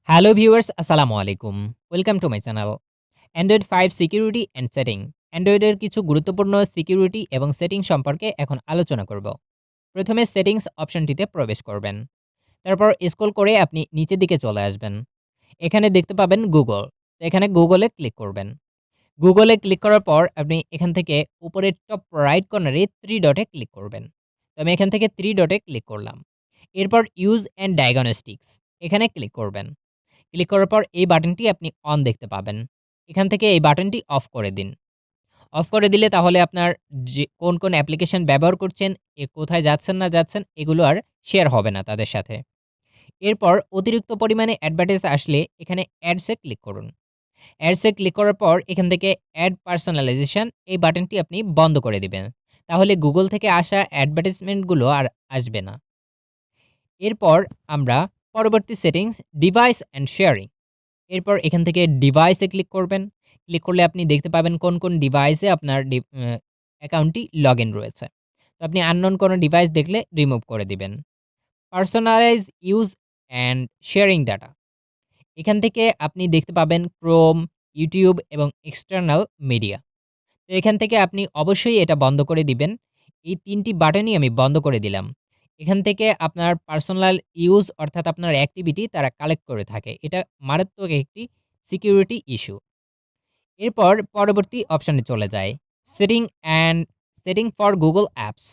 Hello viewers, আসসালামু আলাইকুম। Welcome to my channel. Android 5 security and setting. অ্যান্ড্রয়েডের কিছু গুরুত্বপূর্ণ সিকিউরিটি এবং সেটিং সম্পর্কে এখন আলোচনা করব। প্রথমে সেটিংস অপশনটিতে প্রবেশ করবেন। তারপর স্ক্রল করে আপনি নিচের দিকে চলে আসবেন। এখানে দেখতে পাবেন গুগল। তো এখানে গুগলে ক্লিক করবেন। গুগলে ক্লিক করার পর আপনি এখান থেকে উপরের টপ রাইট কর্নারে 3 ডটে ক্লিক করবেন। তো আমি এখান থেকে 3 ডটে ক্লিক করলাম। এরপর ইউজ অ্যান্ড ডায়াগনস্টিক্স এখানে ক্লিক করবেন। ক্লিক করার পর এই বাটনটি আপনি অন দেখতে পাবেন। এখান থেকে এই বাটনটি অফ করে দিন। অফ করে দিলে তাহলে আপনার যে কোন অ্যাপ্লিকেশন ব্যবহার করছেন, কোথায় যাচ্ছেন না যাচ্ছেন এগুলো আর শেয়ার হবে না তাদের সাথে। এরপর অতিরিক্ত পরিমাণে অ্যাডভার্টাইজ আসলে এখানে অ্যাডস এ ক্লিক করুন। অ্যাডস এ ক্লিক করার পর এখান থেকে অ্যাড পার্সোনালাইজেশন এই বাটনটি আপনি বন্ধ করে দিবেন। তাহলে গুগল থেকে আসা অ্যাডভার্টাইজমেন্টগুলো আর আসবে না। এরপর আমরা পরবর্তী সেটিংস ডিভাইস অ্যান্ড শেয়ারিং। এরপর এখান থেকে ডিভাইসে ক্লিক করবেন। ক্লিক করলে আপনি দেখতে পাবেন কোন ডিভাইসে আপনার অ্যাকাউন্টটি লগইন রয়েছে। তো আপনি আননোন কোনো ডিভাইস দেখলে রিমুভ করে দিবেন। Personalize use and sharing data. এখান থেকে আপনি দেখতে পাবেন Chrome, YouTube এবং এক্সটার্নাল মিডিয়া। তো এখান থেকে আপনি অবশ্যই এটা বন্ধ করে দিবেন। এই ৩ টি বাটনই আমি বন্ধ করে দিলাম। এখান থেকে আপনার পার্সোনাল ইউজ অর্থাৎ আপনার অ্যাক্টিভিটি তারা কালেক্ট করে থাকে। এটা মারাত্মক একটি সিকিউরিটি ইস্যু। এরপর পরবর্তী অপশনে চলে যায়। Setting and setting for Google apps.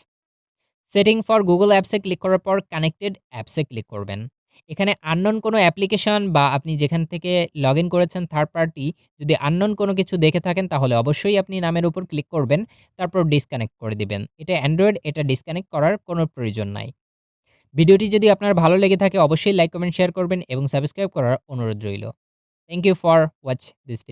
Setting for Google অ্যাপসে ক্লিক করার পর কানেক্টেড অ্যাপসে ক্লিক করবেন। এখানে আননোন কোনো অ্যাপ্লিকেশন বা আপনি যেখান থেকে লগইন করেছেন থার্ড পার্টি যদি আননোন কোনো কিছু দেখে থাকেন তাহলে অবশ্যই আপনি নামের উপর ক্লিক করবেন। তারপর ডিসকানেক্ট করে দিবেন। এটা অ্যান্ড্রয়েড, এটা ডিসকানেক্ট করার কোনো প্রয়োজন নাই। ভিডিওটি যদি আপনার ভালো লেগে থাকে অবশ্যই লাইক, কমেন্ট, শেয়ার করবেন এবং সাবস্ক্রাইব করার অনুরোধ রইল। Thank you for watch this video.